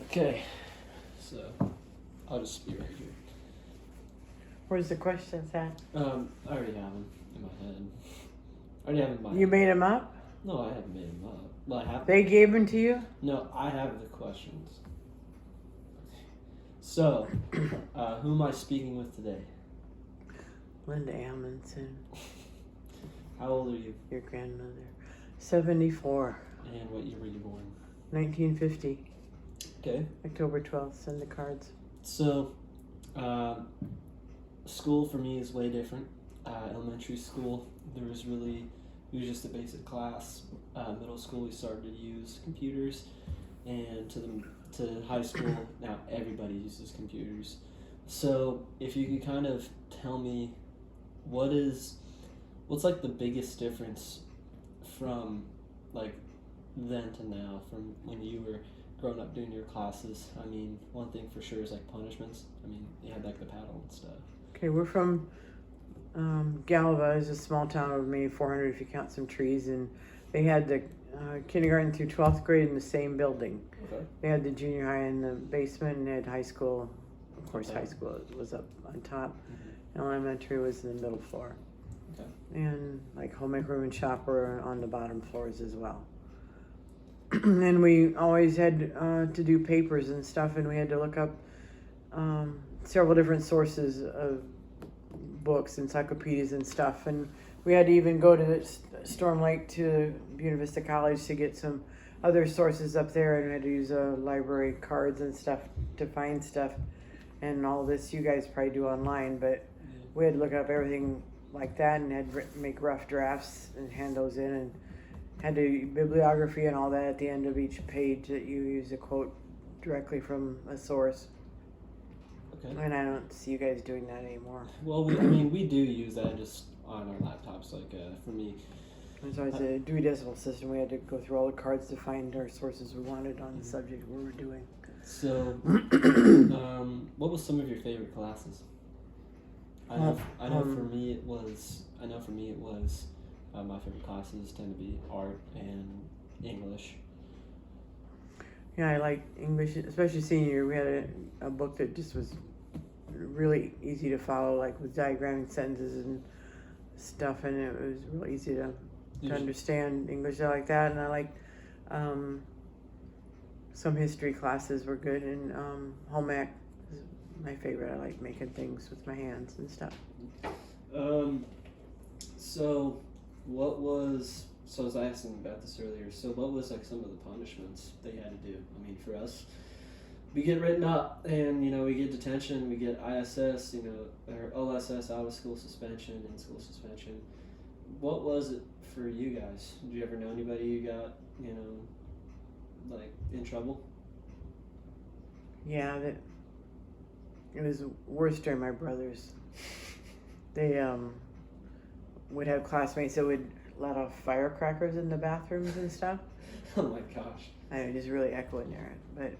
Okay, so I'll just be right here. Where's the questions at? I already have them in my head. I already have them in my You head. made them up? No, I haven't made them up. Well, I have. They gave them to you? No, I have the questions. So, who am I speaking with today? Linda Amundsen, How old are you? your grandmother. 74, And what year were you born? 1950, Okay. October 12th. Send the cards. So, school for me is way different. Elementary school, it was just a basic class. Middle school, we started to use computers, and to high school, now everybody uses computers. So, if you could kind of tell me, what's like the biggest difference from like then to now, from when you were growing up doing your classes? I mean, one thing for sure is like punishments. I mean, you had like the paddle and stuff. Okay, we're from Galva, is a small town of maybe 400 if you count some trees, and they had the kindergarten through 12th grade in the same building. Okay. They had the junior high in the basement, and they had high school. Of course, Okay. high school was up on top. Mm-hmm. Elementary was in the middle floor. Okay. And like home ec room and shop were on the bottom floors as well. And we always had to do papers and stuff, and we had to look up several different sources of books, encyclopedias and stuff, and we had to even go to Storm Lake to Buena Vista College to get some other sources up there, and we had to use library cards and stuff to find stuff, and all this you guys probably do online, but we had to look up everything like that, and had to make rough drafts and hand those in, and had to do bibliography and all that at the end of each page that you use a quote directly from a source. Okay. And I don't see you guys doing that anymore. Well, we do use that just on our laptops. Like for me, There's always a Dewey Decimal System. We had to go through all the cards to find our sources we wanted on the subject we were doing. so what was some of your favorite classes? I know for me it was my favorite classes tend to be art and English. Yeah, I like English, especially senior year. We had a book that just was really easy to follow, like with diagramming sentences and stuff, and it was really easy to understand English like that. And I liked some history classes were good, and home ec is my favorite. I like making things with my hands and stuff. So I was asking about this earlier. So what was like some of the punishments they had to do? I mean, for us, we get written up, and we get detention, we get ISS, or OSS, out of school suspension, in school suspension. What was it for you guys? Did you ever know anybody who got like in trouble? Yeah, it was worse during my brothers. They would have classmates that would let off firecrackers in the bathrooms and stuff. Oh my gosh. I mean, just really echoing there, but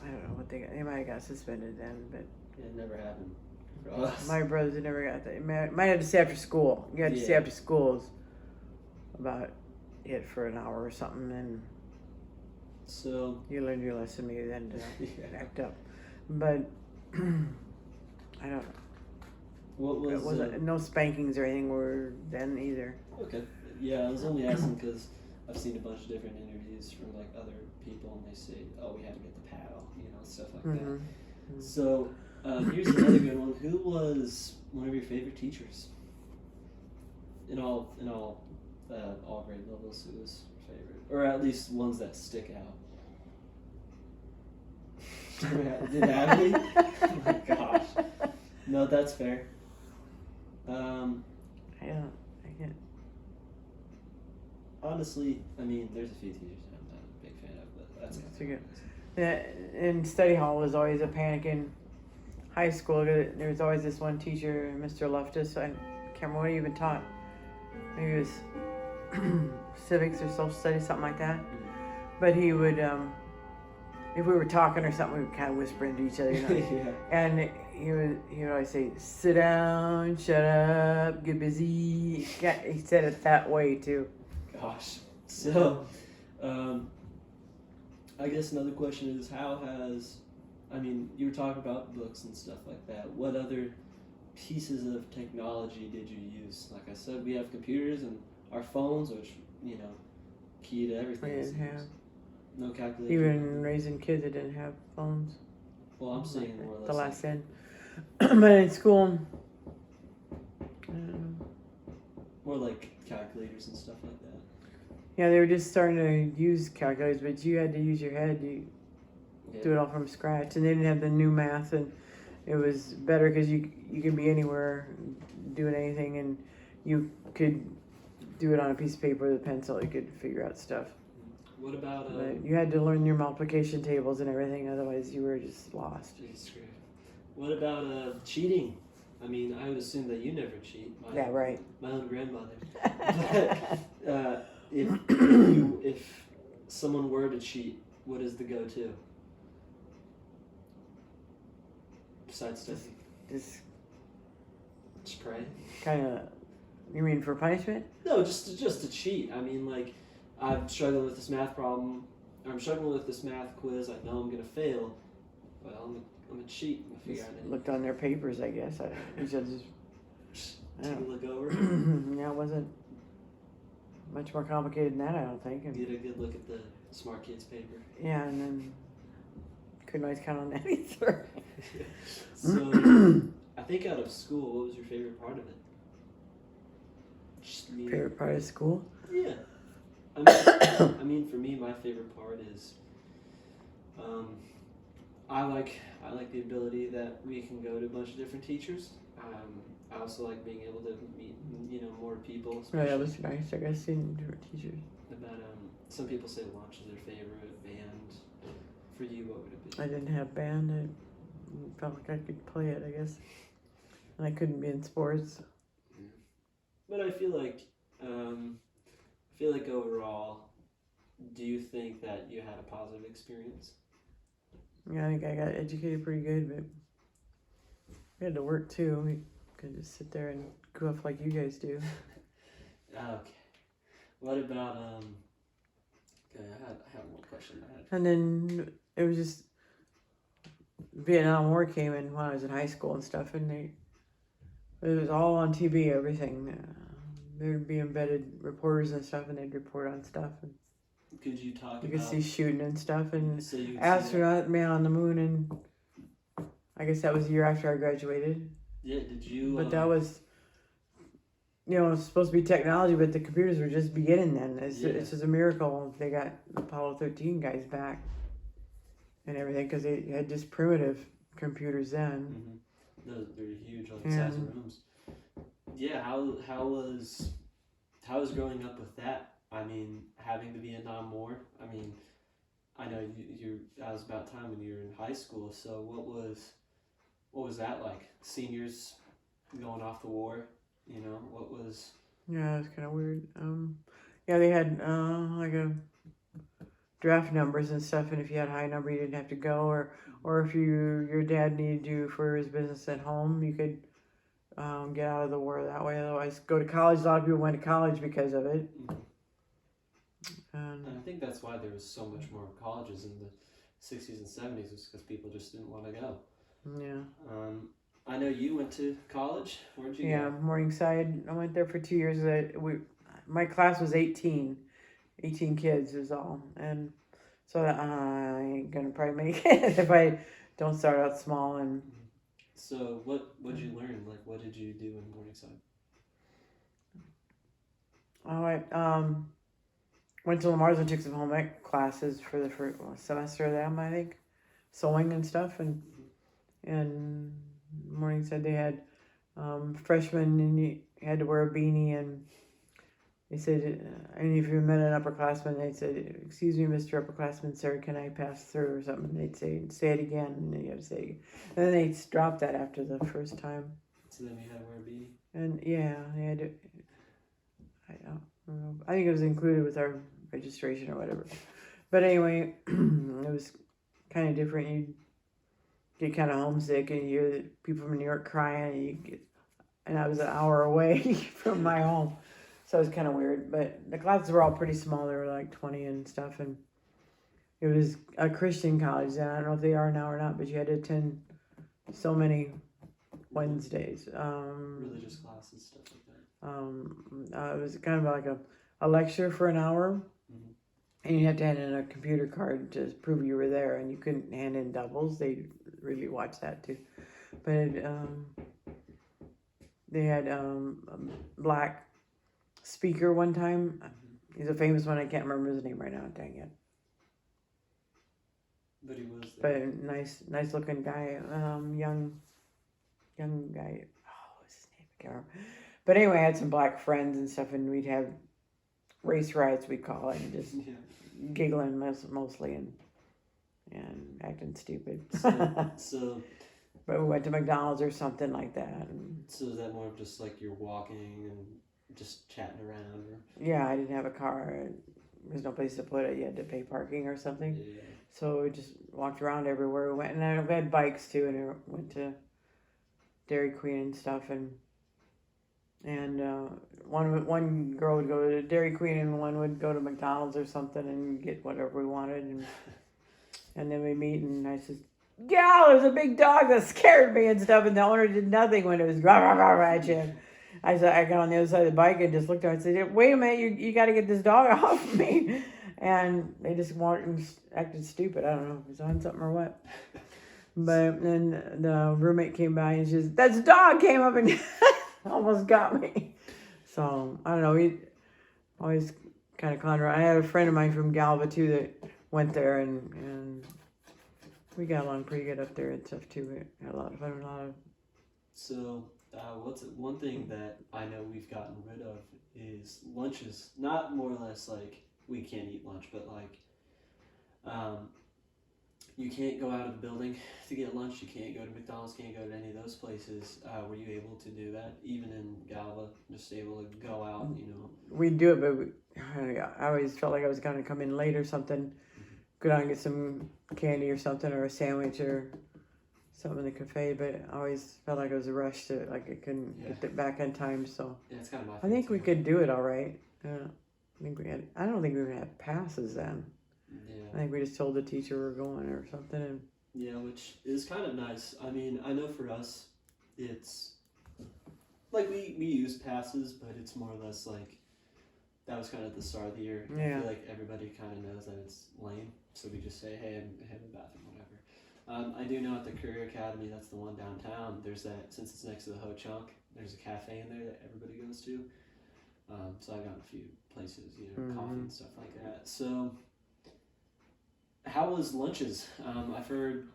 I don't know what they got. They might have got suspended then, but It never happened for us. my brothers had never got that. Might have to stay after school. You had to stay after school about it for an hour or something, and So you learned your lesson. Maybe then to yeah. act up, but I don't. What It was wasn't no spankings or anything were then either. Okay. Yeah, I was only asking because I've seen a bunch of different interviews from like other people, and they say, "Oh, we had to get the paddle," stuff like Mm-hmm. that. So here's another good one. Who was one of your favorite teachers? In all grade levels, who was your favorite, or at least ones that stick out? Did it have any? Oh my gosh. No, that's fair. I can't. Honestly, I mean, there's a few teachers I'm not a big fan of, but that's That's good. Yeah, in study hall was always a panic in high school. There was always this one teacher, Mr. Loftus. I can't remember what he even taught. Maybe it was civics or social studies, something like that. But he would, if we were talking or something, we would kind of whisper into each other, Yeah. And he would always say, "Sit down, shut up, get busy." Yeah, he said it that way too. Gosh. So, I guess another question is how has, I mean, you were talking about books and stuff like that. What other pieces of technology did you use? Like I said, we have computers and our phones, which, you know, key to everything. We didn't have. No calculator. Even raising kids that didn't have phones. Well, I'm saying more or less. The last end. But in school, more like calculators and stuff like that. yeah, they were just starting to use calculators, but you had to use your head. You do it all from scratch, and they didn't have the new math, and it was better because you could be anywhere doing anything, and you could do it on a piece of paper with a pencil. You could figure out stuff. What about But you had to learn your multiplication tables and everything, otherwise you were just lost. what about cheating? I mean, I would assume that you never cheat. Yeah, right. My own grandmother. But if someone were to cheat, what is the go-to? Besides studying? Just pray? kind of, you mean for punishment? No, just to cheat. I mean, like, I'm struggling with this math problem. Or I'm struggling with this math quiz. I know I'm gonna fail. Well, I'm gonna cheat. I'm gonna figure out it. Looked on their papers, I guess. We should Just I take a don't- look over. Yeah, it wasn't much more complicated than that, I don't think. And, Get a good look at the smart kids paper. yeah, and then couldn't always count on that either. So, I think out of school, what was your favorite part of it? Just me. Favorite part of school? Yeah. I mean, for me, my favorite part is, I like the ability that we can go to a bunch of different teachers. I also like being able to meet, more people. Yeah, that was nice. I guess seeing different teachers. But some people say lunch is their favorite band. For you, what would it be? I didn't have band. I felt like I could play it, I guess. And I couldn't be in sports. Yeah. But I feel like overall, do you think that you had a positive experience? Yeah, I think I got educated pretty good, but we had to work too. We couldn't just sit there and goof like you guys do. Okay. What about okay, I have one question I had. And then it was just Vietnam War came in when I was in high school and stuff, and it was all on TV, everything. There'd be embedded reporters and stuff, and they'd report on stuff. And Could you talk you about? could see shooting and stuff, and So you could see astronaut man on the moon, and I guess that was the year after I graduated. Yeah. Did you? But that was, it was supposed to be technology, but the computers were just beginning then. It's just a miracle they got Apollo 13 guys back and everything, because they had just primitive computers then. Mm-hmm. They're huge, like the size of rooms. Yeah. How was growing up with that? I mean, having the Vietnam War. I mean, I know that was about time when you were in high school. So what was that like? Seniors going off the war. What was? Yeah, it was kind of weird. Yeah, they had like a draft numbers and stuff, and if you had a high number, you didn't have to go, or if your dad needed you for his business at home, you could get out of the war that way. Otherwise, go to college. A lot of people went to college because of it. And I think that's why there was so much more colleges in the 60s and 70s, was because people just didn't want to go. Yeah. I know you went to college. Where'd you go? Morningside. I went there for 2 years. My class was 18 kids is all, and so I ain't gonna probably make it if I don't start out small. And so what'd you learn? Like, what did you do in Morningside? I went to Lamar's and took some home ec classes for the first semester of them, I think, sewing and stuff, and Morningside they had freshmen, and you had to wear a beanie, and they said, and if you met an upperclassman, they'd say, "Excuse me, Mr. Upperclassman, sir, can I pass through?" or something. They'd say it again, and then you had to say it again. And then they dropped that after the first time. So then you had to wear a beanie? And yeah, they had to, I don't know. I think it was included with our registration or whatever. But anyway, it was kind of different. You get kind of homesick, and you hear the people from New York crying, and I was an hour away from my home. So it was kind of weird, but the classes were all pretty small. They were like 20 and stuff, and it was a Christian college. And I don't know if they are now or not, but you had to attend so many Wednesdays. Religious classes, stuff like that. It was kind of like a lecture for an hour. Mhm. And you had to hand in a computer card to prove you were there, and you couldn't hand in doubles. They really watched that too. But they had a black speaker one time. He's a famous one. I can't remember his name right now. Dang it. But he was But there. a nice looking guy. Young guy. Oh, what's his name? I can't remember. But anyway, I had some black friends and stuff, and we'd have race riots, we call it, and just Yeah. giggling mostly and acting stupid. So But we went to McDonald's or something like that. And so is that more of just like you're walking and just chatting around, or yeah, I didn't have a car. There's no place to put it. You had to pay parking or something. yeah. So we just walked around everywhere we went. And I had bikes too, and I went to Dairy Queen and stuff. And one girl would go to Dairy Queen, and one would go to McDonald's or something and get whatever we wanted. And then we meet, and I said, "Gal, there's a big dog that scared me and stuff." And the owner did nothing when it was rah rah rah rah at you. I got on the other side of the bike and just looked at her and said, "Wait a minute, you got to get this dog off of me." And they just walked and acted stupid. I don't know if it was on something or what. But then the roommate came by and she said, "That dog came up and almost got me." So I don't know. We always kind of clown around. I had a friend of mine from Galva too that went there, and we got along pretty good up there and stuff too. We had a lot of fun. So what's one thing that I know we've gotten rid of is lunches. Not more or less like we can't eat lunch, but like you can't go out of the building to get lunch. You can't go to McDonald's. Can't go to any of those places. Were you able to do that even in Galva? Just able to go out, We'd do it, but I always felt like I was going to come in late or something, go down and get some candy or something, or a sandwich or something in the cafe. But I always felt like I was rushed to, like I couldn't get it back in time. So Yeah, it's kind of my. I think we could do it all right. I don't think we even had passes then. Yeah. I think we just told the teacher we're going or something. And yeah, which is kind of nice. I mean, I know for us, it's like we use passes, but it's more or less like that was kind of at the start of the year. Yeah. I feel like everybody kind of knows that it's lame, so we just say, "Hey, I'm heading to the bathroom, whatever." I do know at the Career Academy, that's the one downtown. There's that, since it's next to the Ho Chunk, there's a cafe in there that everybody goes to. So I've gotten a few places, coffee and stuff like that. So. How was lunches? I've heard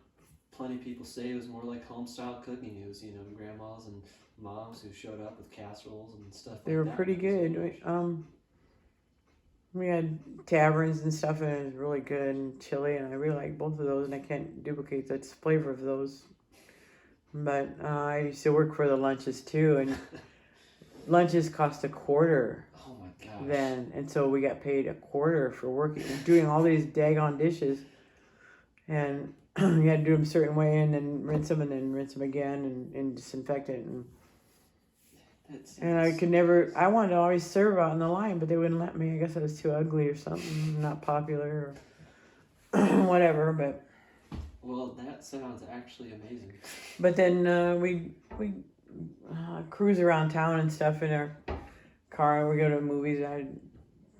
plenty of people say it was more like home style cooking. It was, grandmas and moms who showed up with casseroles and stuff like that. they were pretty good. We had taverns and stuff, and it was really good, and chili, and I really like both of those, and I can't duplicate the flavor of those. But I used to work for the lunches too, and lunches cost $0.25 Oh my gosh. then, and so we got paid $0.25 for working, doing all these daggone dishes, and you had to do them a certain way, and then rinse them again, and disinfect it, and I could never. I wanted to always serve out in the line, but they wouldn't let me. I guess I was too ugly or something, not popular or whatever. But Well, that sounds actually amazing. but then we cruise around town and stuff in our car, and we go to movies. I had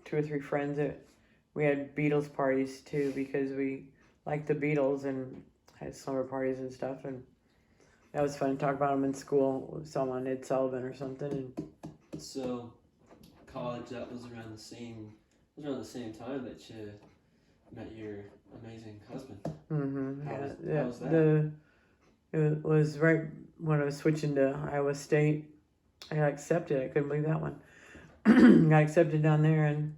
2 or 3 friends that we had Beatles parties too, because we liked the Beatles and had slumber parties and stuff, and that was fun to talk about them in school. Saw them on Ed Sullivan or something. And So, college, that was around the same time that you met your amazing husband. How was that? It was right when I was switching to Iowa State. I got accepted. I couldn't believe that one. Got accepted down there, and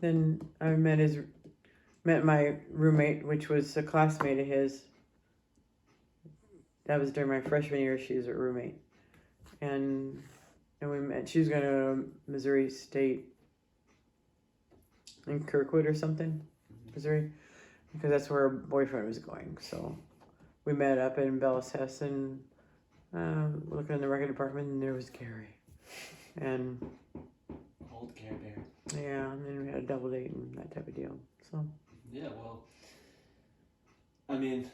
then I met my roommate, which was a classmate of his. That was during my freshman year. She was a roommate, and we met. She was going to Missouri State in Kirkwood or something, Missouri, because that's where her boyfriend was going. So we met up in Bellis Hess and looking in the record department, and there was Gary. And Old Care Bear. Yeah, and then we had a double date and that type of deal. So Yeah, well, I mean,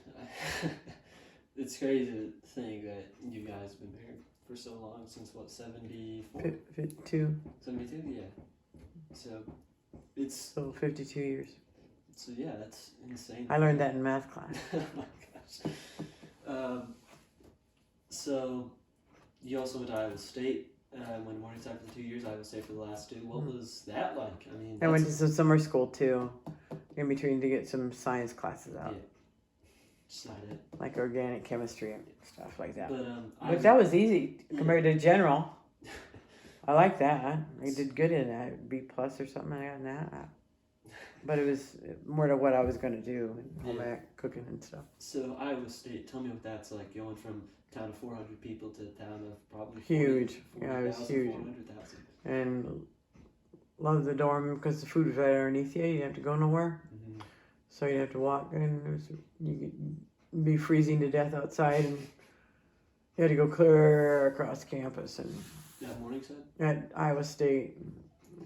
it's crazy to think that you guys have been married for so long, since what, 74? 52. 72? Yeah. So, it's, So 52 years. so yeah, that's insane. I learned that in math class. Oh my gosh. So, you also went to Iowa State. Went Morningside for the 2 years, Iowa State for the last 2. What was that like? I mean, I went to some summer school too, in between to get some science classes out, yeah, just not it. like organic chemistry and stuff like that. But But that was easy compared to general. I like that. I did good in that, B plus or something. I got in that. But it was more to what I was going to do, and home ec, cooking and stuff. So Iowa State, tell me what that's like, going from a town of 400 people to a town of probably Huge. 40, Yeah, it was 40,000, huge. 400,000. And loved the dorm because the food was right underneath you. You didn't have to go nowhere. Mm-hmm. So you'd have to walk, and you'd be freezing to death outside, and you had to go clear across campus and Yeah, Morningside? at Iowa State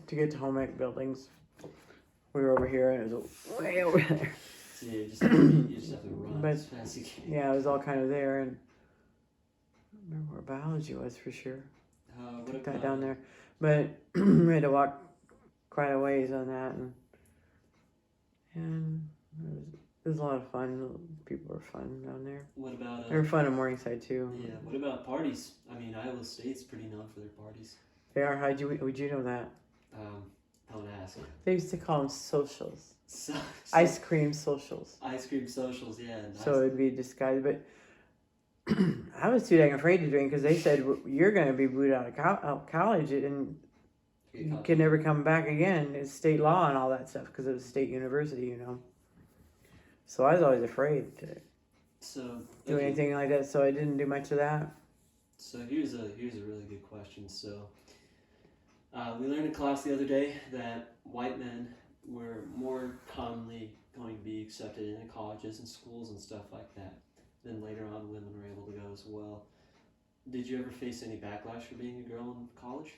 to get to home ec buildings. We were over here, and it was way over there. So yeah, you just have to run But, as fast as you can. Yeah, it was all kind of there, and I remember where biology was for sure. What Took about, that down there, but we had to walk quite a ways on that, and it was a lot of fun. People were fun down there. What about They were fun in Morningside too. yeah, what about parties? I mean, Iowa State's pretty known for their parties. They are. Would you know that? Don't ask. They used to call them socials. So, Ice cream socials. ice cream socials, yeah. And So it'd be disguised, but I was too dang afraid to drink because they said you're going to be booted out of college and you can never come back again. It's state law and all that stuff because it was a state university, you know. So I was always afraid to do anything like that. So I didn't do much of that. So here's a really good question. So we learned in class the other day that white men were more commonly going to be accepted into colleges and schools and stuff like that. Then later on, women were able to go as well. Did you ever face any backlash for being a girl in college?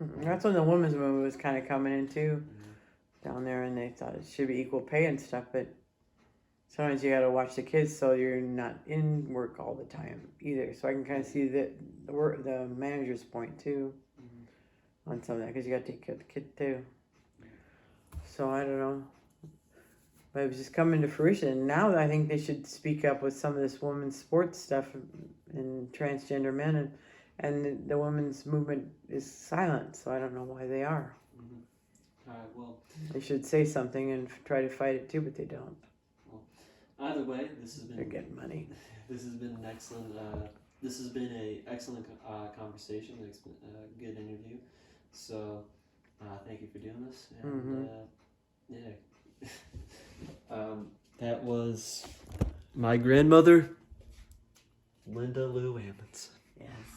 That's when the women's movement was kind of coming in too, down there, and they thought it should be equal pay and stuff. But sometimes you got to watch the kids so you're not in work all the time either. So I can kind of see the manager's point too on some of that because you got to take care of the kid too. So I don't know. But it was just coming to fruition. Now I think they should speak up with some of this women's sports stuff and transgender men, and the women's movement is silent. So I don't know why they are. All right. Well, they should say something and try to fight it too, but they don't. Well, either way, they're getting money. This has been an excellent. This has been a excellent conversation. It's been a good interview. So thank you for doing this. And yeah. That was my grandmother, Linda Lou Amundsen. Yes.